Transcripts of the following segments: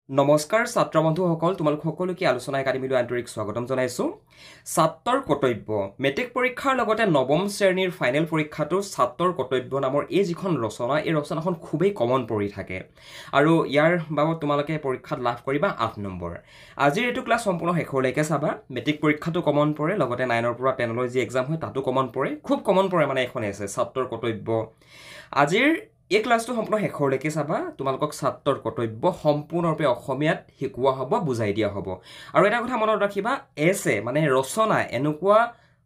নমস্কাৰ ছাত্ৰ বন্ধুসকল তোমালোক সকলোকে আলোচনা একাডেমীলৈ আন্তৰিক স্বাগতম জনাইছোঁ ছাত্ৰৰ কৰ্তব্য মেট্ৰিক পৰীক্ষাৰ লগতে নৱম শ্ৰেণীৰ ফাইনেল পৰীক্ষাটো ছাত্ৰৰ কৰ্তব্য নামৰ এই যিখন ৰচনা এই ৰচনাখন খুবেই কমন পৰি থাকে আৰু ইয়াৰ বাবদ তোমালোকে পৰীক্ষাত লাভ কৰিবা 8 নম্বৰ আজিৰ এইটো ক্লাছ সম্পূৰ্ণ শেষলৈকে চাবা মেট্ৰিক পৰীক্ষাটো কমন পৰে লগতে 9ৰ পৰা 10লৈ যি এক্সাম হয় তাতো কমন পৰে খুব কমন পৰে মানে এখন আছে ছাত্ৰৰ কৰ্তব্য আজিৰ এই ক্লাছটো সম্পূৰ্ণ শেষলৈকে চাবা তোমালোকক ছাত্ৰৰ কৰ্তব্য সম্পূৰ্ণৰূপে অসমীয়াত শিকোৱা হ'ব বুজাই দিয়া হ'ব আৰু এটা কথা মনত ৰাখিবা এছে মানে ৰচনা এনেকুৱা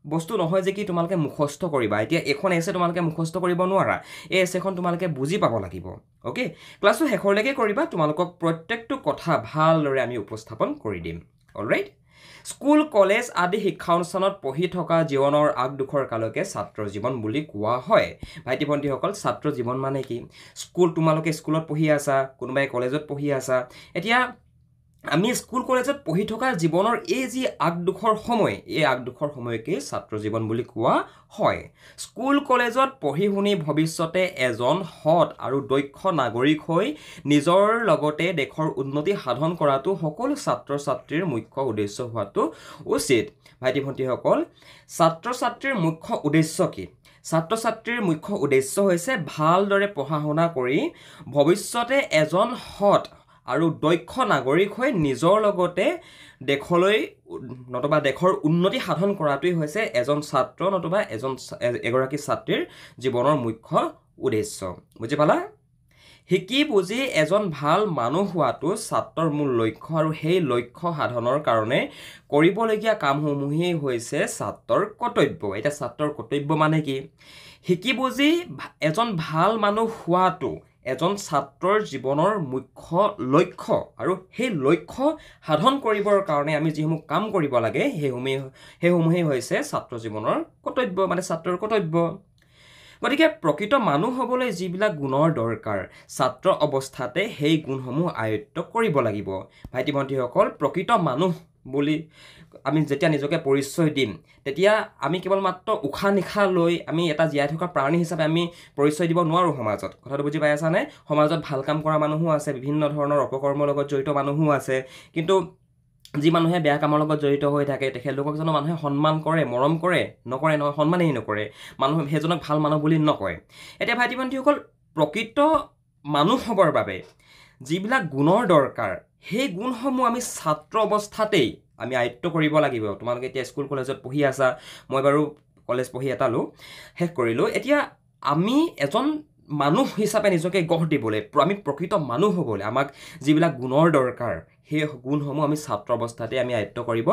বস্তু নহয় যে কি তোমালোকে মুখস্থ কৰিবা এতিয়া এখন এছে তোমালোকে মুখস্থ কৰিব নোৱাৰা এই এছেখন তোমালোকে বুজি পাব লাগিব ওকে ক্লাছটো শেষলৈকে কৰিবা তোমালোকক প্ৰত্যেকটো কথা ভালদৰে আমি উপস্থাপন কৰি দিম অলৰাইট স্কুল কলেজ আদি শিক্ষা অনুষ্ঠানত পঢ়ি থকা জীৱনৰ আগদুখৰ কালকে ছাত্ৰ জীৱন বুলি কোৱা হয় ভাইটি ভণ্টিসকল ছাত্ৰ জীৱন মানে কি তোমালোকে স্কুলত পঢ়ি আছা কোনোবাই কলেজত পঢ়ি আছা এতিয়া আমি স্কুল কলেজত পঢ়ি থকা জীৱনৰ এই যি আগদুখৰ সময় এই আগদুখৰ সময়কে ছাত্ৰ জীৱন বুলি কোৱা হয় স্কুল কলেজত পঢ়ি শুনি ভৱিষ্যতে এজন সৎ আৰু দক্ষ নাগৰিক হৈ নিজৰ লগতে দেশৰ উন্নতি সাধন কৰাটো সকলো ছাত্ৰ ছাত্ৰীৰ মুখ্য উদ্দেশ্য হোৱাটো উচিত ভাইটি ভণ্টিসকল ছাত্ৰ ছাত্ৰীৰ মুখ্য উদ্দেশ্য কি ছাত্ৰ ছাত্ৰীৰ মুখ্য উদ্দেশ্য হৈছে ভালদৰে পঢ়া শুনা কৰি ভৱিষ্যতে এজন সৎ আৰু দক্ষ নাগৰিক হৈ নিজৰ লগতে দেশলৈ নতুবা দেশৰ উন্নতি সাধন কৰাটোই হৈছে এজন ছাত্ৰ নতুবা এগৰাকী ছাত্ৰীৰ জীৱনৰ মুখ্য উদ্দেশ্য বুজি পালা শিকি বুজি এজন ভাল মানুহ হোৱাটো ছাত্ৰৰ মূল লক্ষ্য আৰু সেই লক্ষ্য সাধনৰ কাৰণে কৰিবলগীয়া কামসমূহেই হৈছে ছাত্ৰৰ কৰ্তব্য এটা ছাত্ৰৰ কৰ্তব্য মানে কি শিকি বুজি এজন ভাল মানুহ হোৱাটো এজন ছাত্ৰৰ জীৱনৰ মুখ্য লক্ষ্য আৰু সেই লক্ষ্য সাধন কৰিবৰ কাৰণে আমি যিসমূহ কাম কৰিব লাগে সেইসমূহেই হৈছে ছাত্ৰ জীৱনৰ কৰ্তব্য মানে ছাত্ৰৰ কৰ্তব্য গতিকে প্ৰকৃত মানুহ হ'বলৈ যিবিলাক গুণৰ দৰকাৰ ছাত্ৰ অৱস্থাতে সেই গুণসমূহ আয়ত্ত কৰিব লাগিব ভাইটি ভণ্টিসকল প্ৰকৃত মানুহ বুলি আমি যেতিয়া নিজকে পৰিচয় দিম তেতিয়া আমি কেৱল মাত্ৰ উশাহ নিশাহ লৈ আমি এটা জীয়াই থকা প্ৰাণী হিচাপে আমি পৰিচয় দিব নোৱাৰোঁ সমাজত কথাটো বুজি পাই আছানে সমাজত ভাল কাম কৰা মানুহো আছে বিভিন্ন ধৰণৰ অপকৰ্মৰ লগত জড়িত মানুহো আছে কিন্তু যি মানুহে বেয়া কামৰ লগত জড়িত হৈ থাকে তেখেতলোকক জানো মানুহে সন্মান কৰে মৰম কৰে নকৰে নহয় সন্মানেই নকৰে মানুহ সেইজনক ভাল মানুহ বুলি নকয় এতিয়া ভাইটি ভণ্টিসকল প্ৰকৃত মানুহ হ'বৰ বাবে যিবিলাক গুণৰ দৰকাৰ সেই গুণসমূহ আমি ছাত্ৰ অৱস্থাতেই আমি আয়ত্ত কৰিব লাগিব তোমালোকে এতিয়া স্কুল কলেজত পঢ়ি আছা মই বাৰু কলেজ পঢ়ি এটালো শেষ কৰিলোঁ এতিয়া আমি এজন মানুহ হিচাপে নিজকে গঢ় দিবলৈ আমি প্ৰকৃত মানুহ হ'বলৈ আমাক যিবিলাক গুণৰ দৰকাৰ সেই গুণসমূহ আমি ছাত্ৰ অৱস্থাতে আমি আয়ত্ত কৰিব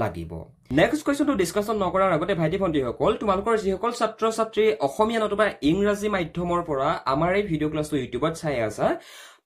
লাগিব নেক্সট কুৱেশ্যনটো ডিছকাশ্যন নকৰাৰ আগতে ভাইটি ভণ্টিসকল তোমালোকৰ যিসকল ছাত্ৰ ছাত্ৰী অসমীয়া নতুবা ইংৰাজী মাধ্যমৰ পৰা আমাৰ এই ভিডিঅ' ক্লাছটো ইউটিউবত চাই আছা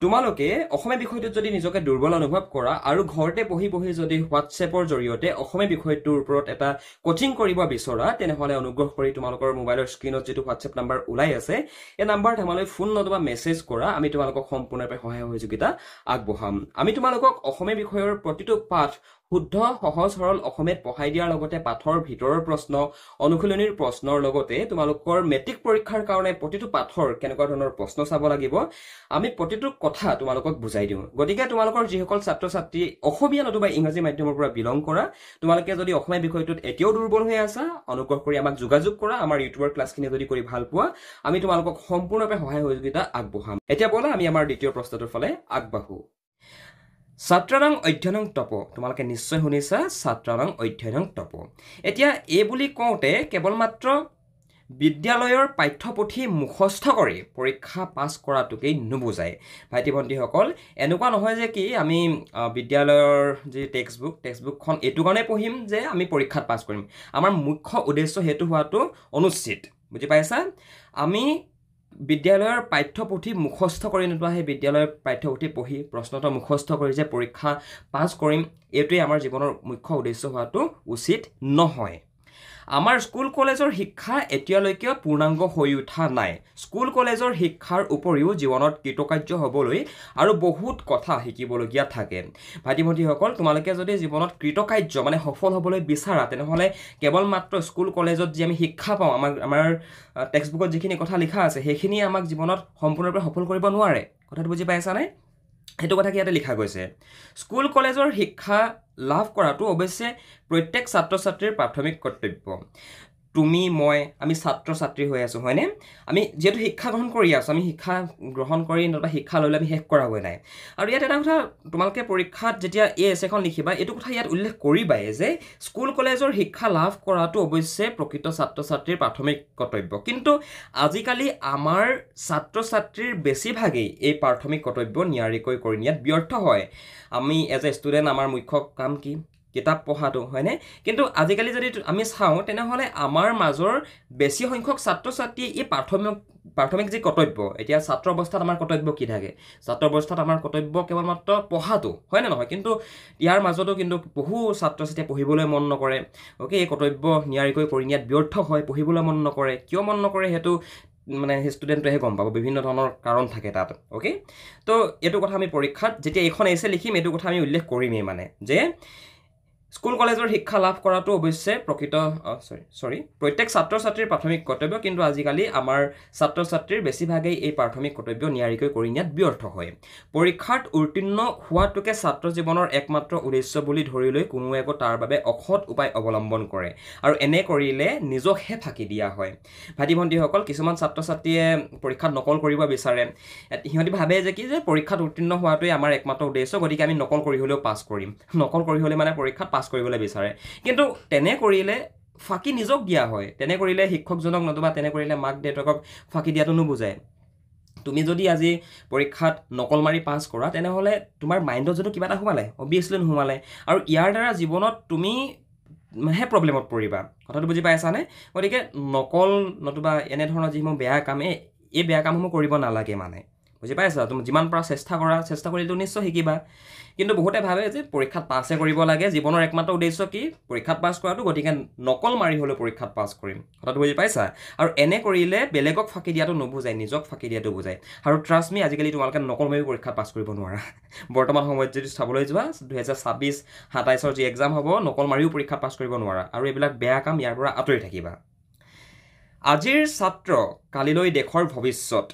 তোমালোকে অসমীয়া বিষয়টোত যদি নিজকে দুৰ্বল অনুভৱ কৰা আৰু ঘৰতে বহি বহি যদি হোৱাটছএপৰ জৰিয়তে অসমীয়া বিষয়টোৰ ওপৰত এটা কোচিং কৰিব বিচৰা তেনেহ'লে অনুগ্ৰহ কৰি তোমালোকৰ মোবাইলৰ স্ক্ৰীনত যিটো হোৱাটছএপ নাম্বাৰ ওলাই আছে এই নাম্বাৰত আমালৈ ফোন নতুবা মেছেজ কৰা আমি তোমালোকক সম্পূৰ্ণৰূপে সহায় সহযোগিতা আগবঢ়াম আমি তোমালোকক অসমীয়া বিষয়ৰ প্ৰতিটো পাঠ শুদ্ধ সহজ সৰল অসমীয়াত পঢ়াই দিয়াৰ লগতে পাঠৰ ভিতৰৰ প্ৰশ্ন অনুশীলনীৰ প্ৰশ্নৰ লগতে তোমালোকৰ মেট্ৰিক পৰীক্ষাৰ কাৰণে প্ৰতিটো পাঠৰ কেনেকুৱা ধৰণৰ প্ৰশ্ন চাব লাগিব আমি প্ৰতিটো কথা তোমালোকক বুজাই দিওঁ গতিকে তোমালোকৰ যিসকল ছাত্ৰ ছাত্ৰী অসমীয়া নতুবা ইংৰাজী মাধ্যমৰ পৰা বিলং কৰা তোমালোকে যদি অসমীয়া বিষয়টোত এতিয়াও দুৰ্বল হৈ আছা অনুগ্ৰহ কৰি আমাক যোগাযোগ কৰা আমাৰ ইউটিউবৰ ক্লাছখিনি যদি কৰি ভাল পোৱা আমি তোমালোকক সম্পূৰ্ণৰূপে সহায় সহযোগিতা আগবঢ়াম এতিয়া বলা আমি আমাৰ দ্বিতীয় প্ৰশ্নটোৰ ফালে আগবাঢ়ো ছাত্ৰানাং অধ্যয়নং তপ তোমালোকে নিশ্চয় শুনিছা ছাত্ৰানাং অধ্যয়নং তপ এতিয়া এই বুলি কওঁতে কেৱল মাত্ৰ বিদ্যালয়ৰ পাঠ্যপুথি মুখস্থ কৰি পৰীক্ষা পাছ কৰাটোকেই নুবুজায় ভাইটি ভণ্টিসকল এনেকুৱা নহয় যে কি আমি বিদ্যালয়ৰ যি টেক্সটবুকখন এইটো কাৰণে পঢ়িম যে আমি পৰীক্ষাত পাছ কৰিম আমাৰ মুখ্য উদ্দেশ্য সেইটো হোৱাটো অনুচিত বুজি পাইছা আমি বিদ্যালয়ৰ পাঠ্যপুথি মুখস্থ কৰি নোপোৱা সেই বিদ্যালয়ৰ পাঠ্যপুথি পঢ়ি প্ৰশ্নটো মুখস্থ কৰি যে পৰীক্ষা পাছ কৰিম এইটোৱেই আমাৰ জীৱনৰ মুখ্য উদ্দেশ্য হোৱাটো উচিত নহয় আমাৰ স্কুল কলেজৰ শিক্ষা এতিয়ালৈকে পূৰ্ণাংগ হৈ উঠা নাই স্কুল কলেজৰ শিক্ষাৰ উপৰিও জীৱনত কৃতকাৰ্য হ'বলৈ আৰু বহুত কথা শিকিবলগীয়া থাকে ভাইটি ভণ্টিসকল তোমালোকে যদি জীৱনত কৃতকাৰ্য মানে সফল হ'বলৈ বিচাৰা তেনেহ'লে কেৱল মাত্ৰ স্কুল কলেজত যি আমি শিক্ষা পাওঁ আমাৰ টেক্সটবুকত যিখিনি কথা লিখা আছে সেইখিনি আমাক জীৱনত সম্পূৰ্ণৰূপে সফল কৰিব নোৱাৰে কথাটো বুজি পাইছানে সেইটো কথা কি ইয়াতে লিখা গৈছে স্কুল কলেজৰ শিক্ষা লাভ কৰাটো অৱশ্যে প্ৰত্যেক ছাত্ৰ ছাত্ৰীৰ প্ৰাথমিক কৰ্তব্য তুমি মই আমি ছাত্ৰ ছাত্ৰী হৈ আছোঁ হয়নে আমি যেহেতু শিক্ষা গ্ৰহণ কৰি আছোঁ আমি শিক্ষা গ্ৰহণ কৰি নতুবা শিক্ষা লৈ আমি শেষ কৰা হোৱা নাই আৰু ইয়াত এটা কথা তোমালোকে পৰীক্ষাত যেতিয়া এছেখন লিখিবা এইটো কথা ইয়াত উল্লেখ কৰিবাই যে স্কুল কলেজৰ শিক্ষা লাভ কৰাটো অৱশ্যে প্ৰকৃত ছাত্ৰ ছাত্ৰীৰ প্ৰাথমিক কৰ্তব্য কিন্তু আজিকালি আমাৰ ছাত্ৰ ছাত্ৰীৰ বেছিভাগেই এই প্ৰাথমিক কৰ্তব্য নিয়াৰিকৈ কৰি নিয়াত ব্যৰ্থ হয় আমি এজ এ ষ্টুডেণ্ট আমাৰ মুখ্য কাম কি কিতাপ পঢ়াটো হয়নে কিন্তু আজিকালি যদি আমি চাওঁ তেনেহ'লে আমাৰ মাজৰ বেছি সংখ্যক ছাত্ৰ ছাত্ৰীয়ে এই প্ৰাথমিক যি কৰ্তব্য এতিয়া ছাত্ৰ অৱস্থাত আমাৰ কৰ্তব্য কি থাকে ছাত্ৰ অৱস্থাত আমাৰ কৰ্তব্য কেৱল মাত্ৰ পঢ়াটো হয় নে নহয় কিন্তু ইয়াৰ মাজতো কিন্তু বহু ছাত্ৰ ছাত্ৰীয়ে পঢ়িবলৈ মন নকৰে অ'কে এই কৰ্তব্য নিয়াৰিকৈ কৰি নিয়াত ব্যৰ্থ হয় পঢ়িবলৈ মন নকৰে কিয় মন নকৰে সেইটো মানে সেই ষ্টুডেণ্টটোহে গম পাব বিভিন্ন ধৰণৰ কাৰণ থাকে তাত অ'কে তো এইটো কথা আমি পৰীক্ষাত যেতিয়া এইখন এছে লিখিম এইটো কথা আমি উল্লেখ কৰিমেই মানে যে স্কুল কলেজৰ শিক্ষা লাভ কৰাটো অৱশ্যে প্ৰত্যেক ছাত্ৰ ছাত্ৰীৰ প্ৰাথমিক কৰ্তব্য কিন্তু আজিকালি আমাৰ ছাত্ৰ ছাত্ৰীৰ বেছিভাগেই এই প্ৰাথমিক কৰ্তব্য নিয়াৰিকৈ কৰি নিয়াত ব্যৰ্থ হয় পৰীক্ষাত উত্তীৰ্ণ হোৱাটোকে ছাত্ৰ জীৱনৰ একমাত্ৰ উদ্দেশ্য বুলি ধৰি লৈ কোনো একো তাৰ বাবে অসৎ উপায় অৱলম্বন কৰে আৰু এনে কৰিলে নিজকহে ফাঁকি দিয়া হয় ভাইটি ভণ্টিসকল কিছুমান ছাত্ৰ ছাত্ৰীয়ে পৰীক্ষাত নকল কৰিব বিচাৰে সিহঁতি ভাবে যে কি যে পৰীক্ষাত উত্তীৰ্ণ হোৱাটোৱে আমাৰ একমাত্ৰ উদ্দেশ্য গতিকে আমি নকল কৰি হ'লেও পাছ কৰিম নকল কৰি হ'লে মানে পৰীক্ষাত পাছ কৰিবলৈ বিচাৰে কিন্তু তেনে কৰিলে ফাঁকি নিজক দিয়া হয় তেনে কৰিলে শিক্ষকজনক নতুবা তেনে কৰিলে মাক দেউতাকক ফাঁকি দিয়াটো নুবুজায় তুমি যদি আজি পৰীক্ষাত নকল মাৰি পাছ কৰা তেনেহ'লে তোমাৰ মাইণ্ডত যদি কিবা এটা সোমালে অবভিয়াছলি নোসোমালে আৰু ইয়াৰ দ্বাৰা জীৱনত তুমি হে প্ৰব্লেমত পৰিবা কথাটো বুজি পাইছানে গতিকে নকল নতুবা এনেধৰণৰ যিসমূহ বেয়া কাম এই বেয়া কামসমূহ কৰিব নালাগে মানে বুজি পাইছা তুমি যিমান পৰা চেষ্টা কৰিলেতো নিশ্চয় শিকিবা কিন্তু বহুতে ভাবে যে পৰীক্ষাত পাছহে কৰিব লাগে জীৱনৰ একমাত্ৰ উদ্দেশ্য কি পৰীক্ষাত পাছ কৰাটো গতিকে নকল মাৰি হ'লেও পৰীক্ষাত পাছ কৰিম কথাটো বুজি পাইছা আৰু এনে কৰিলে বেলেগক ফাঁকি দিয়াটো নুবুজায় নিজক ফাঁকি দিয়াটো বুজায় আৰু ট্ৰাষ্ট মি আজিকালি তোমালোকে নকল মাৰি পৰীক্ষাত পাছ কৰিব নোৱাৰা বৰ্তমান সময়ত যদি চাবলৈ যোৱা 2026-27 যি এক্সাম হ'ব নকল মাৰিও পৰীক্ষাত পাছ কৰিব নোৱাৰা আৰু এইবিলাক বেয়া কাম ইয়াৰ পৰা আঁতৰি থাকিবা আজিৰ ছাত্ৰ কালিলৈ দেশৰ ভৱিষ্যত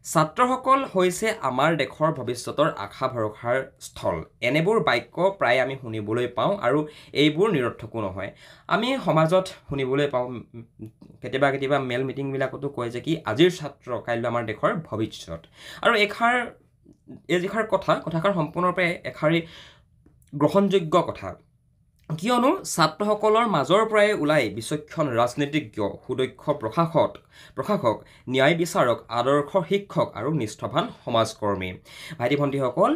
ছাত্ৰসকল হৈছে আমাৰ দেশৰ ভৱিষ্যতৰ আশা ভৰসাৰ স্থল এনেবোৰ বাক্য প্ৰায় আমি শুনিবলৈ পাওঁ আৰু এইবোৰ নিৰৰ্থকো নহয় আমি সমাজত শুনিবলৈ পাওঁ কেতিয়াবা মেল মিটিংবিলাকতো কয় যে কি আজিৰ ছাত্ৰ কাইলৈ আমাৰ দেশৰ ভৱিষ্যত আৰু এই যিষাৰ কথাষাৰ সম্পূৰ্ণৰূপে এষাৰি গ্ৰহণযোগ্য কথা কিয়নো ছাত্ৰসকলৰ মাজৰ পৰাই ওলাই বিচক্ষণ ৰাজনীতিজ্ঞ সুদক্ষ প্ৰশাসক ন্যায় বিচাৰক আদৰ্শ শিক্ষক আৰু নিষ্ঠৱান সমাজকৰ্মী ভাইটি ভণ্টিসকল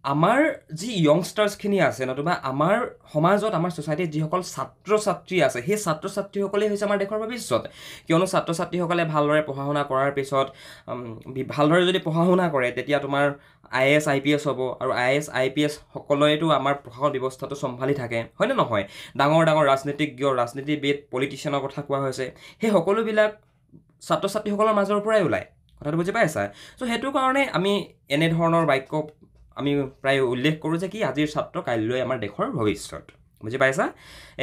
আমাৰ যি য়ংষ্টাৰ্ছখিনি আছে নতুবা আমাৰ সমাজত আমাৰ ছ'চাইটিত যিসকল ছাত্ৰ ছাত্ৰী আছে সেই ছাত্ৰ ছাত্ৰীসকলেই হৈছে আমাৰ দেশৰ ভৱিষ্যত কিয়নো ছাত্ৰ ছাত্ৰীসকলে ভালদৰে পঢ়া শুনা কৰাৰ পিছত ভালদৰে যদি পঢ়া শুনা কৰে তেতিয়া তোমাৰ IAS IPS হ'ব আৰু IAS IPS সকলোৱেতো আমাৰ প্ৰশাসন ব্যৱস্থাটো চম্ভালি থাকে হয়নে নহয় ডাঙৰ ৰাজনীতিবিদ পলিটিচিয়ানৰ কথা কোৱা হৈছে সেই সকলোবিলাক ছাত্ৰ ছাত্ৰীসকলৰ মাজৰ পৰাই ওলায় কথাটো বুজি পাইছা চ' সেইটো কাৰণে আমি এনেধৰণৰ বাক্য আমি প্ৰায় উল্লেখ কৰোঁ যে কি আজিৰ ছাত্ৰ কাইলৈ আমাৰ দেশৰ ভৱিষ্যত বুজি পাইছা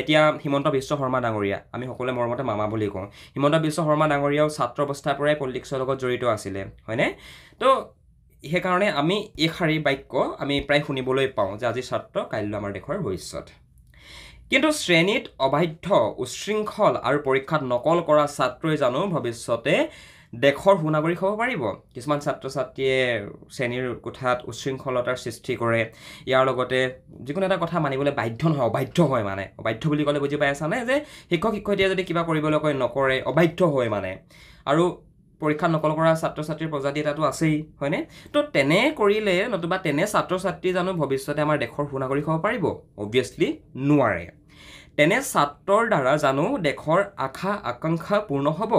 এতিয়া হিমন্ত বিশ্ব শৰ্মা ডাঙৰীয়া আমি সকলোৱে মৰমতে মামা বুলি কওঁ হিমন্ত বিশ্ব শৰ্মা ডাঙৰীয়াও ছাত্ৰ অৱস্থাৰ পৰাই পলিটিক্সৰ লগত জড়িত আছিলে হয়নে তো সেইকাৰণে আমি এইষাৰি বাক্য আমি প্ৰায় শুনিবলৈ পাওঁ যে আজি ছাত্ৰ কাইলৈ আমাৰ দেশৰ ভৱিষ্যত কিন্তু শ্ৰেণীত অবাধ্য উশৃংখল আৰু পৰীক্ষাত নকল কৰা ছাত্ৰই জানো ভৱিষ্যতে দেশৰ সুনাগৰিক হ'ব পাৰিব কিছুমান ছাত্ৰ ছাত্ৰীয়ে শ্ৰেণীৰ কোঠাত উশৃংখলতাৰ সৃষ্টি কৰে ইয়াৰ লগতে যিকোনো এটা কথা মানিবলৈ বাধ্য নহয় অবাধ্য হয় মানে অবাধ্য বুলি ক'লে বুজি পাই আছানে যে শিক্ষক শিক্ষয়িত্ৰীয়ে যদি কিবা কৰিবলৈ কয় নকৰে অবাধ্য হয় মানে আৰু পৰীক্ষা নকল কৰা ছাত্ৰ ছাত্ৰীৰ প্ৰজাতি এটাতো আছেই হয়নে তো তেনে কৰিলে নতুবা তেনে ছাত্ৰ ছাত্ৰী জানো ভৱিষ্যতে আমাৰ দেশৰ সুনাগৰিক হ'ব পাৰিব অবভিয়াছলি নোৱাৰে তেনে ছাত্ৰৰ দ্বাৰা জানো দেশৰ আশা আকাংক্ষা পূৰণ হ'ব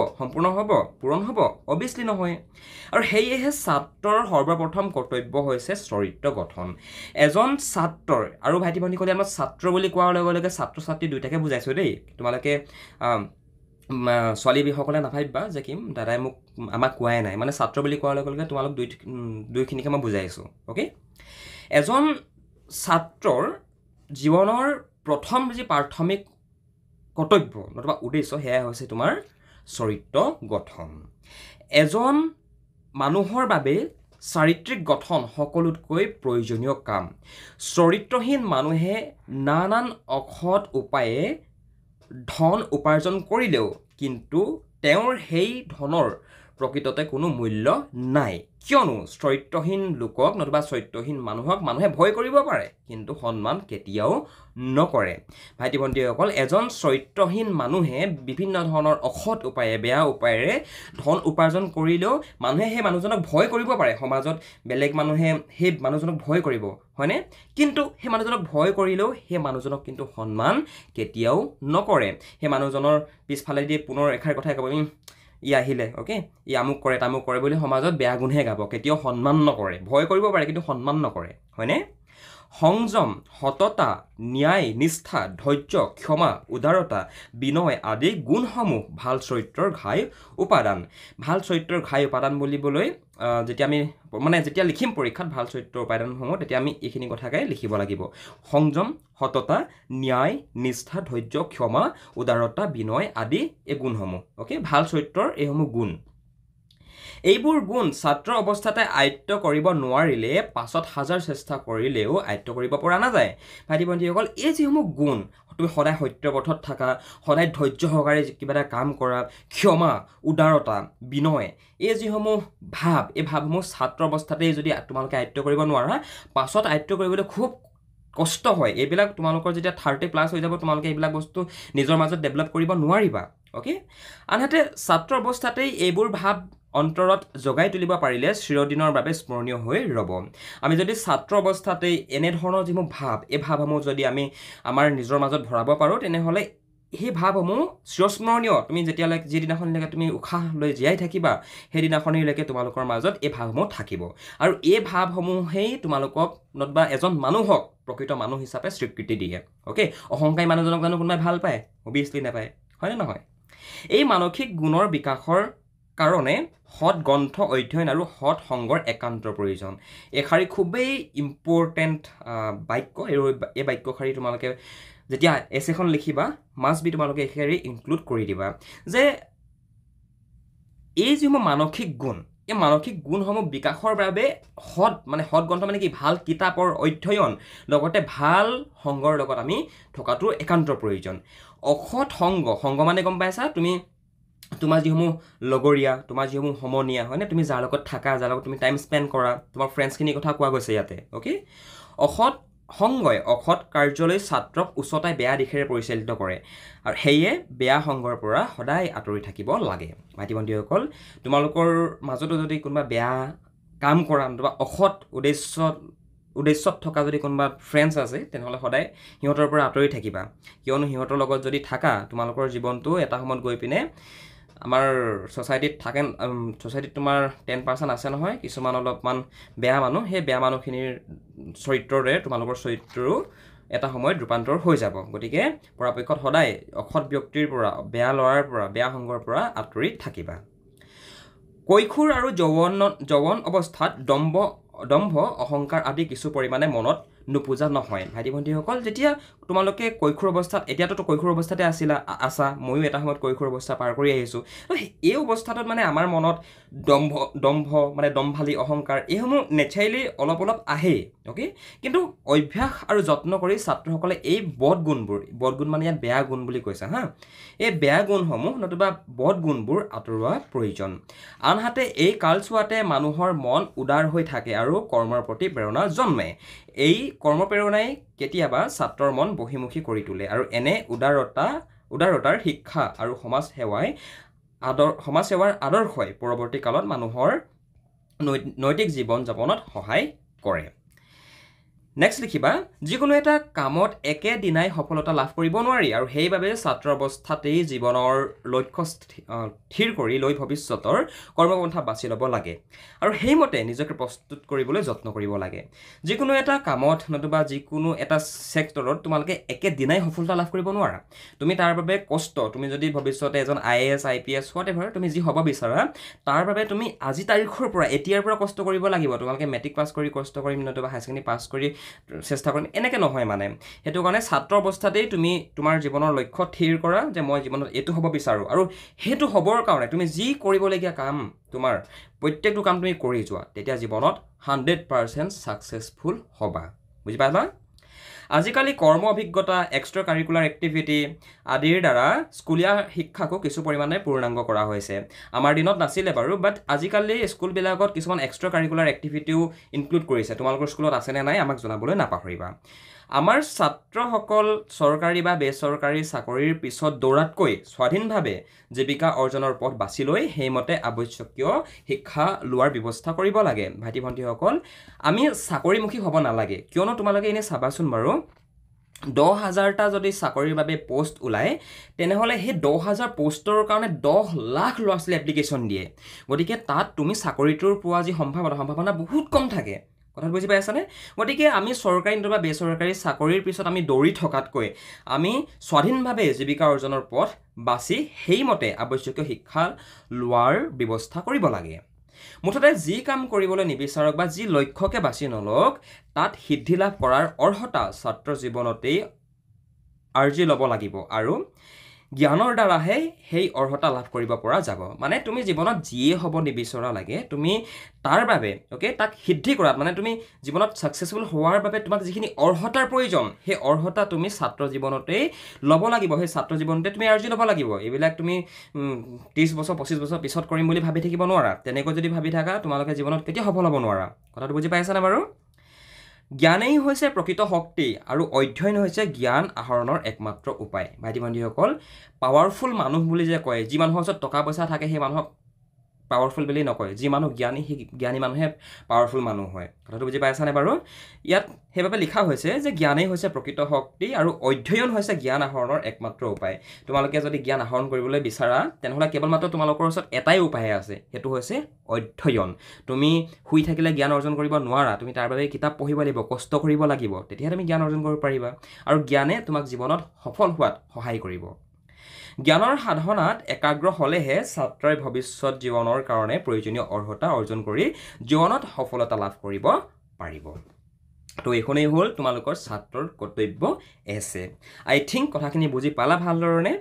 অবভিয়াছলি নহয় আৰু সেয়েহে ছাত্ৰৰ সৰ্বপ্ৰথম কৰ্তব্য হৈছে চৰিত্ৰ গঠন এজন ছাত্ৰৰ আৰু ভাইটি ভণ্টি ক'লে আমাৰ ছাত্ৰ বুলি কোৱাৰ লগে লগে ছাত্ৰ ছাত্ৰী দুইটাকে বুজাইছোঁ দেই তোমালোকে ছোৱালীসকলে নাভাবিবা যে কি দাদাই আমাক কোৱাই নাই মানে ছাত্ৰ বুলি কোৱাৰ লগে লগে তোমালোক দুইখিনিকে মই বুজাইছোঁ অ'কে এজন ছাত্ৰৰ জীৱনৰ প্ৰথম যি প্ৰাথমিক কৰ্তব্য নতুবা উদ্দেশ্য সেয়া হৈছে তোমাৰ চৰিত্ৰ গঠন এজন মানুহৰ বাবে চাৰিত্ৰিক গঠন সকলোতকৈ প্ৰয়োজনীয় কাম চৰিত্ৰহীন মানুহে নানান অসৎ উপায়ে ধন উপাৰ্জন কৰিলেও কিন্তু তেওঁৰ সেই ধনৰ প্ৰকৃততে কোনো মূল্য নাই কিয়নো চৰিত্ৰহীন লোকক নতুবা চৰিত্ৰহীন মানুহক মানুহে ভয় কৰিব পাৰে কিন্তু সন্মান কেতিয়াও নকৰে ভাইটি ভণ্টিসকল এজন চৰিত্ৰহীন মানুহে বিভিন্ন ধৰণৰ অসৎ উপায়ে বেয়া উপায়েৰে ধন উপাৰ্জন কৰিলেও মানুহে সেই মানুহজনক ভয় কৰিব পাৰে সমাজত বেলেগ মানুহে সেই মানুহজনক ভয় কৰিব হয়নে কিন্তু সেই মানুহজনক ভয় কৰিলেও সেই মানুহজনক কিন্তু সন্মান কেতিয়াও নকৰে সেই মানুহজনৰ পিছফালে দি পুনৰ এষাৰ কথাই ক'ব ই আহিলে ওকে ই আমুক কৰে তামুক কৰে বুলি সমাজত বেয়া গুণহে গাব কেতিয়াও সন্মান নকৰে ভয় কৰিব পাৰে কিন্তু সন্মান নকৰে হয়নে সংযম সততা ন্যায় নিষ্ঠা ধৈৰ্য ক্ষমা উদাৰতা বিনয় আদি গুণসমূহ ভাল চৰিত্ৰৰ ঘাই উপাদান ভাল চৰিত্ৰৰ ঘাই উপাদান বুলিবলৈ যেতিয়া আমি মানে যেতিয়া লিখিম পৰীক্ষাত ভাল চৰিত্ৰৰ উপাদানসমূহ তেতিয়া আমি এইখিনি কথাকে লিখিব লাগিব সংযম সততা ন্যায় নিষ্ঠা ধৈৰ্য ক্ষমা উদাৰতা বিনয় আদি এই গুণসমূহ ওকে ভাল চৰিত্ৰৰ এইসমূহ গুণ এইবোৰ গুণ ছাত্ৰ অৱস্থাতে আয়ত্ত কৰিব নোৱাৰিলে পাছত হাজাৰ চেষ্টা কৰিলেও আয়ত্ত কৰিব পৰা নাযায় ভাইটি ভণ্টিসকল এই যিসমূহ গুণ তুমি সদায় সত্যপথত থাকা সদায় ধৈৰ্য সহকাৰে কিবা এটা কাম কৰা ক্ষমা উদাৰতা বিনয় এই যিসমূহ ভাৱ এই ভাৱসমূহ ছাত্ৰ অৱস্থাতেই যদি তোমালোকে আয়ত্ত কৰিব নোৱাৰা পাছত আয়ত্ত কৰিবলৈ খুব কষ্ট হয় এইবিলাক তোমালোকৰ যেতিয়া 30+ হৈ যাব তোমালোকে এইবিলাক বস্তু নিজৰ মাজত ডেভেলপ কৰিব নোৱাৰিবা ওকে আনহাতে ছাত্ৰ অৱস্থাতেই এইবোৰ ভাৱ অন্তৰত জগাই তুলিব পাৰিলে চিৰদিনৰ বাবে স্মৰণীয় হৈ ৰব আমি যদি ছাত্ৰ অৱস্থাতেই এনে ধৰণৰ যিসমূহ ভাৱ এই ভাৱসমূহ যদি আমি আমাৰ নিজৰ মাজত ভৰাব পাৰোঁ তেনেহ'লে সেই ভাৱসমূহ চিৰস্মৰণীয় তুমি যেতিয়ালৈকে যিদিনাখনলৈকে তুমি উশাহ লৈ জীয়াই থাকিবা সেইদিনাখনলৈকে তোমালোকৰ মাজত এই ভাৱসমূহ থাকিব আৰু এই ভাৱসমূহেই তোমালোকক নতুবা এজন মানুহক প্ৰকৃত মানুহ হিচাপে স্বীকৃতি দিয়ে ওকে অহংকাৰী মানুহজনক জানো কোনোবাই ভাল পায় অবিয়াছলি নাপায় হয়নে নহয় এই মানসিক গুণৰ বিকাশৰ কাৰণে সৎ গ্ৰন্থ অধ্যয়ন আৰু সৎ সংগৰ একান্তৰ প্ৰয়োজন এষাৰি খুবেই ইম্পৰ্টেণ্ট বাক্য এই বাক্যশাৰী তোমালোকে যেতিয়া এছেখন লিখিবা মাষ্ট বি তোমালোকে এষাৰি ইনক্লুড কৰি দিবা যে এই যিসমূহ মানসিক গুণ এই মানসিক গুণসমূহ বিকাশৰ বাবে সৎ গ্ৰন্থ মানে কি ভাল কিতাপৰ অধ্যয়ন লগতে ভাল সংগৰ লগত আমি থকাটো একান্তৰ প্ৰয়োজন অসৎ সংগ মানে গম পাইছা তুমি তোমাৰ যিসমূহ লগৰীয়া তোমাৰ যিসমূহ সমনীয়া হয়নে তুমি যাৰ লগত থাকা যাৰ লগত তুমি টাইম স্পেণ্ড কৰা তোমাৰ ফ্ৰেণ্ডছখিনিৰ কথা কোৱা গৈছে ইয়াতে ওকে অসৎ সংগই অসৎ কাৰ্যলৈ ছাত্ৰক উচ্চতাই বেয়া দিশেৰে পৰিচালিত কৰে আৰু সেয়ে বেয়া সংগৰ পৰা সদায় আঁতৰি থাকিব লাগে ভাইটি ভণ্টিসকল তোমালোকৰ মাজতো যদি কোনোবা বেয়া কাম কৰা নতুবা অসৎ উদ্দেশ্যত থকা যদি কোনোবা ফ্ৰেণ্ডছ আছে তেনেহ'লে সদায় সিহঁতৰ পৰা আঁতৰি থাকিবা কিয়নো সিহঁতৰ লগত যদি থাকা তোমালোকৰ জীৱনটো এটা সময়ত গৈ পিনে আমাৰ সোসাইটিত থাকে সোসাইটিত তোমাৰ 10% আছে নহয় কিছুমান অলপমান বেয়া মানুহ সেই বেয়া মানুহখিনিৰ চৰিত্ৰৰে তোমালোকৰ চৰিত্ৰও এটা সময়ত ৰূপান্তৰ হৈ যাব গতিকে পৰাপক্ষত সদায় অসৎ ব্যক্তিৰ পৰা বেয়া ল'ৰাৰ পৰা বেয়া সংগৰ পৰা আঁতৰি থাকিবা কৈশোৰ আৰু যৌৱন অৱস্থাত দম্ভ অহংকাৰ আদি কিছু পৰিমাণে মনত নুপুজা নহয় ভাইটি ভণ্টিসকল যেতিয়া তোমালোকে কৈশোৰ অৱস্থাত এতিয়াতো কৈশোৰ অৱস্থাতে আছা ময়ো এটা সময়ত কৈশোৰ অৱস্থা পাৰ কৰি আহিছোঁ এই অৱস্থাটোত মানে আমাৰ মনত দম্ভ মানে দম্ভালি অহংকাৰ এইসমূহ নেচাৰেলি অলপ আহেই অ'কে কিন্তু অভ্যাস আৰু যত্ন কৰি ছাত্ৰসকলে এই বদগুণ মানে ইয়াত বেয়া গুণ বুলি কৈছে হা এই বেয়া গুণসমূহ নতুবা বদগুণবোৰ আঁতৰোৱা প্ৰয়োজন আনহাতে এই কালচোৱাতে মানুহৰ মন উদাৰ হৈ থাকে আৰু কৰ্মৰ প্ৰতি প্ৰেৰণা জন্মে এই কৰ্মপ্ৰেৰণাই কেতিয়াবা ছাত্ৰৰ মন বহিমুখী কৰি তোলে আৰু এনে উদাৰতাৰ শিক্ষা আৰু সমাজ সেৱাৰ আদৰ্শই পৰৱৰ্তী কালত মানুহৰ নৈতিক জীৱন যাপনত সহায় কৰে নেক্সট লিখিবা যিকোনো এটা কামত একেদিনাই সফলতা লাভ কৰিব নোৱাৰি আৰু সেইবাবে ছাত্ৰ অৱস্থাতেই জীৱনৰ লক্ষ্য স্থিৰ কৰি লৈ ভৱিষ্যতৰ কৰ্মপন্থা বাছি ল'ব লাগে আৰু সেইমতে নিজকে প্ৰস্তুত কৰিবলৈ যত্ন কৰিব লাগে যিকোনো এটা কামত নতুবা যিকোনো এটা সেক্টৰত তোমালোকে একেদিনাই সফলতা লাভ কৰিব নোৱাৰা তুমি তাৰ বাবে কষ্ট তুমি যদি ভৱিষ্যতে এজন IAS IPS হোৱাটেভাৰ তুমি যি হ'ব বিচাৰা তাৰ বাবে তুমি আজি তাৰিখৰ পৰা এতিয়াৰ পৰা কষ্ট কৰিব লাগিব তোমালোকে মেট্ৰিক পাছ কৰি কষ্ট কৰিম নতুবা হাই ছেকেণ্ডাৰী পাছ কৰি চেষ্টা কৰিম এনেকৈ নহয় মানে সেইটো কাৰণে ছাত্ৰ অৱস্থাতেই তুমি তোমাৰ জীৱনৰ লক্ষ্য থিৰ কৰা যে মই জীৱনত এইটো হ'ব বিচাৰোঁ আৰু সেইটো হ'বৰ কাৰণে তুমি যি কৰিবলগীয়া কাম তোমাৰ প্ৰত্যেকটো কাম তুমি কৰি যোৱা তেতিয়া জীৱনত 100% ছাকচেছফুল হ'বা বুজি পালা আজিকালি কৰ্ম অভিজ্ঞতা এক্সট্ৰা কাৰিকুলাৰ এক্টিভিটি আদিৰ দ্বাৰা স্কুলীয়া শিক্ষাকো কিছু পৰিমাণে পূৰ্ণাংগ কৰা হৈছে আমাৰ দিনত নাছিলে বাৰু বাট আজিকালি স্কুলবিলাকত কিছুমান এক্সট্ৰা কাৰিকুলাৰ এক্টিভিটিও ইনক্লুড কৰিছে তোমালোকৰ স্কুলত আছেনে নাই আমাক জনাবলৈ নাপাহৰিবা আমাৰ ছাত্ৰসকল চৰকাৰী বা বেচৰকাৰী চাকৰিৰ পিছত দৌৰাতকৈ স্বাধীনভাৱে জীৱিকা অৰ্জনৰ পথ বাছি লৈ সেইমতে আৱশ্যকীয় শিক্ষা লোৱাৰ ব্যৱস্থা কৰিব লাগে ভাইটি ভণ্টিসকল আমি চাকৰিমুখী হ'ব নালাগে কিয়নো তোমালোকে এনে চাবাচোন বাৰু 10,000টা যদি চাকৰিৰ বাবে পোষ্ট ওলায় তেনেহ'লে সেই 10,000 পোষ্টৰ কাৰণে 10 লাখ ল'ৰা ছোৱালী এপ্লিকেশ্যন দিয়ে গতিকে তাত তুমি চাকৰিটোৰ পোৱা যি সম্ভাৱনা বহুত কম থাকে কথাটো বুজি পাইছানে গতিকে আমি চৰকাৰী বা বেচৰকাৰী চাকৰিৰ পিছত আমি দৌৰি থকাতকৈ আমি স্বাধীনভাৱে জীৱিকা অৰ্জনৰ পথ বাছি সেইমতে আৱশ্যকীয় শিক্ষা লোৱাৰ ব্যৱস্থা কৰিব লাগে মুঠতে যি কাম কৰিবলৈ নিবিচাৰক বা যি লক্ষ্যকে বাছি নলওক তাত সিদ্ধি লাভ কৰাৰ অৰ্হতা ছাত্ৰ জীৱনতেই আৰ্জি ল'ব লাগিব আৰু জ্ঞানৰ দ্বাৰাহে সেই অৰ্হতা লাভ কৰিব পৰা যাব মানে তুমি জীৱনত যিয়ে হ'ব নিবিচৰা লাগে তুমি তাৰ বাবে ওকে তাক সিদ্ধি কৰাত মানে তুমি জীৱনত ছাকচেছফুল হোৱাৰ বাবে তোমাক যিখিনি অৰ্হতাৰ প্ৰয়োজন সেই অৰ্হতা তুমি ছাত্ৰ জীৱনতেই ল'ব লাগিব সেই ছাত্ৰ জীৱনতে তুমি আৰ্জি ল'ব লাগিব এইবিলাক তুমি 30 বছৰ 25 বছৰ পিছত কৰিম বুলি ভাবি থাকিব নোৱাৰা তেনেকৈ যদি ভাবি থাকা তোমালোকে জীৱনত কেতিয়া সফল হ'ব নোৱাৰা কথাটো বুজি পাইছানে বাৰু জ্ঞানেই হৈছে প্ৰকৃত শক্তি আৰু অধ্যয়ন হৈছে জ্ঞান আহৰণৰ একমাত্ৰ উপায় ভাইটি ভণ্টিসকল পাৱাৰফুল মানুহ বুলি যে কয় যি মানুহৰ ওচৰত টকা পইচা থাকে সেই মানুহক পাৱাৰফুল বুলি নকয় যি মানুহ জ্ঞানী সেই জ্ঞানী মানুহে পাৱাৰফুল মানুহ হয় কথাটো বুজি পাইছানে বাৰু ইয়াত সেইবাবে লিখা হৈছে যে জ্ঞানেই হৈছে প্ৰকৃত শক্তি আৰু অধ্যয়ন হৈছে জ্ঞান আহৰণৰ একমাত্ৰ উপায় তোমালোকে যদি জ্ঞান আহৰণ কৰিবলৈ বিচাৰা তেনেহ'লে কেৱল মাত্ৰ তোমালোকৰ ওচৰত এটাই উপায় আছে সেইটো হৈছে অধ্যয়ন তুমি শুই থাকিলে জ্ঞান অৰ্জন কৰিব নোৱাৰা তুমি তাৰ বাবে কিতাপ পঢ়িব লাগিব কষ্ট কৰিব লাগিব তেতিয়া তুমি জ্ঞান অৰ্জন কৰিব পাৰিবা আৰু জ্ঞানে তোমাক জীৱনত সফল হোৱাত সহায় কৰিব জ্ঞানৰ সাধনাত একাগ্ৰ হ'লেহে ছাত্ৰই ভৱিষ্যত জীৱনৰ কাৰণে প্ৰয়োজনীয় অৰ্হতা অৰ্জন কৰি জীৱনত সফলতা লাভ কৰিব পাৰিব তো এইখনেই হ'ল তোমালোকৰ ছাত্ৰৰ কৰ্তব্য এছে আই থিংক কথাখিনি বুজি পালা ভালদৰে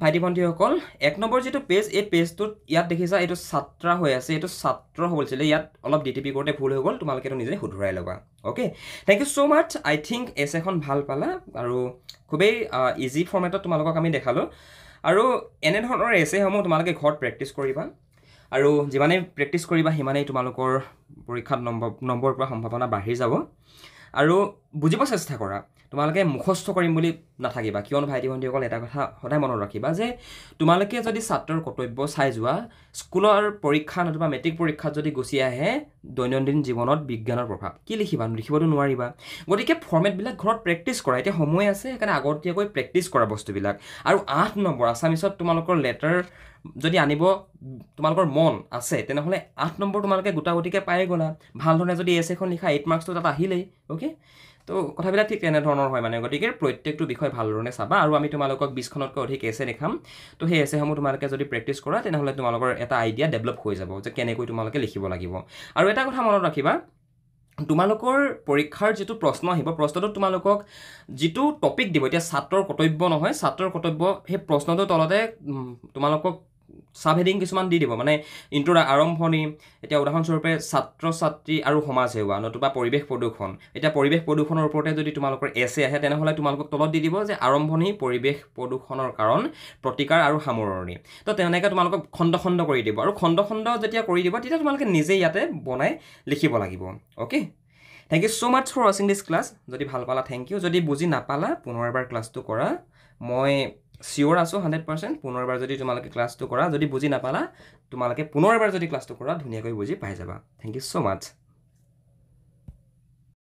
ভাইটি ভণ্টিসকল 1 নম্বৰ যিটো পেজ এই পেজটোত ইয়াত দেখিছা এইটো ছাত্ৰা হৈ আছে এইটো ছাত্ৰ হ'ব লাগিছিলে ইয়াত অলপ ডিটিপি কৰোঁতে ভুল হৈ গ'ল তোমালোকে এইটো নিজে শুধৰাই ল'বা okay thank you so' much I think এছেখন ভাল পালা আৰু খুবেই ইজি ফৰ্মেটত তোমালোকক আমি দেখালোঁ আৰু এনেধৰণৰ এছেসমূহ তোমালোকে ঘৰত প্ৰেক্টিছ কৰিবা আৰু যিমানেই প্ৰেক্টিছ কৰিবা সিমানেই তোমালোকৰ পৰীক্ষাত নম্বৰ পৰা সম্ভাৱনা বাঢ়ি যাব আৰু বুজিব চেষ্টা কৰা তোমালোকে মুখস্থ কৰিম বুলি নাথাকিবা কিয়নো ভাইটি ভণ্টিসকল এটা কথা সদায় মনত ৰাখিবা যে তোমালোকে যদি ছাত্ৰৰ কৰ্তব্য চাই যোৱা স্কুলৰ পৰীক্ষা নতুবা মেট্ৰিক পৰীক্ষাত যদি গুচি আহে দৈনন্দিন জীৱনত বিজ্ঞানৰ প্ৰভাৱ কি লিখিবা লিখিবতো নোৱাৰিবা গতিকে ফৰ্মেটবিলাক ঘৰত প্ৰেক্টিছ কৰা এতিয়া সময় আছে সেইকাৰণে আগতীয়াকৈ প্ৰেক্টিছ কৰা বস্তুবিলাক আৰু 8 নম্বৰ আছামিছত তোমালোকৰ লেটাৰ যদি আনিব তোমালোকৰ মন আছে তেনেহ'লে 8 নম্বৰ তোমালোকে গোটাগুটিকে পাই গ'লা ভালধৰণে যদি এছেখন লিখা 8 মাৰ্কছটো তাত আহিলেই অ'কে তো কথাবিলাক ঠিক তেনেধৰণৰ হয় মানে গতিকে প্ৰত্যেকটো বিষয় ভালধৰণে চাবা আৰু আমি তোমালোকক 20খনতকৈ অধিক এছে দেখাম তো সেই এছেসমূহ তোমালোকে যদি প্ৰেক্টিছ কৰা তেনেহ'লে তোমালোকৰ এটা আইডিয়া ডেভেলপ হৈ যাব যে কেনেকৈ তোমালোকে লিখিব লাগিব আৰু এটা কথা মনত ৰাখিবা তোমালোকৰ পৰীক্ষাৰ যিটো প্ৰশ্ন আহিব প্ৰশ্নটোত তোমালোকক যিটো টপিক দিব এতিয়া ছাত্ৰৰ কৰ্তব্য নহয় ছাত্ৰৰ কৰ্তব্য সেই প্ৰশ্নটোৰ তলতে তোমালোকক সাব হেডিং কিছুমান দি দিব মানে আৰম্ভণি এতিয়া উদাহৰণস্বৰূপে ছাত্ৰ ছাত্ৰী আৰু সমাজ সেৱা নতুবা পৰিৱেশ প্ৰদূষণ এতিয়া পৰিৱেশ প্ৰদূষণৰ ওপৰতে যদি তোমালোকৰ এছে আহে তেনেহ'লে তোমালোকক তলত দি দিব যে আৰম্ভণি পৰিৱেশ প্ৰদূষণৰ কাৰণ প্ৰতিকাৰ আৰু সামৰণি তো তেনেকৈ তোমালোকক খণ্ড খণ্ড কৰি দিব আৰু খণ্ড খণ্ড যেতিয়া কৰি দিব তেতিয়া তোমালোকে নিজে ইয়াতে বনাই লিখিব লাগিব okay thank you so' much for ৱাচিং দিছ ক্লাছ যদি ভাল পালা থেংক ইউ যদি বুজি নাপালা পুনৰ এবাৰ ক্লাছটো কৰা মই চিয়'ৰ আছোঁ 100% পুনৰ এবাৰ যদি তোমালোকে ক্লাছটো কৰা যদি বুজি নাপালা তোমালোকে পুনৰ এবাৰ যদি ক্লাছটো কৰা ধুনীয়াকৈ বুজি পাই যাবা থেংক ইউ ছ' মাছ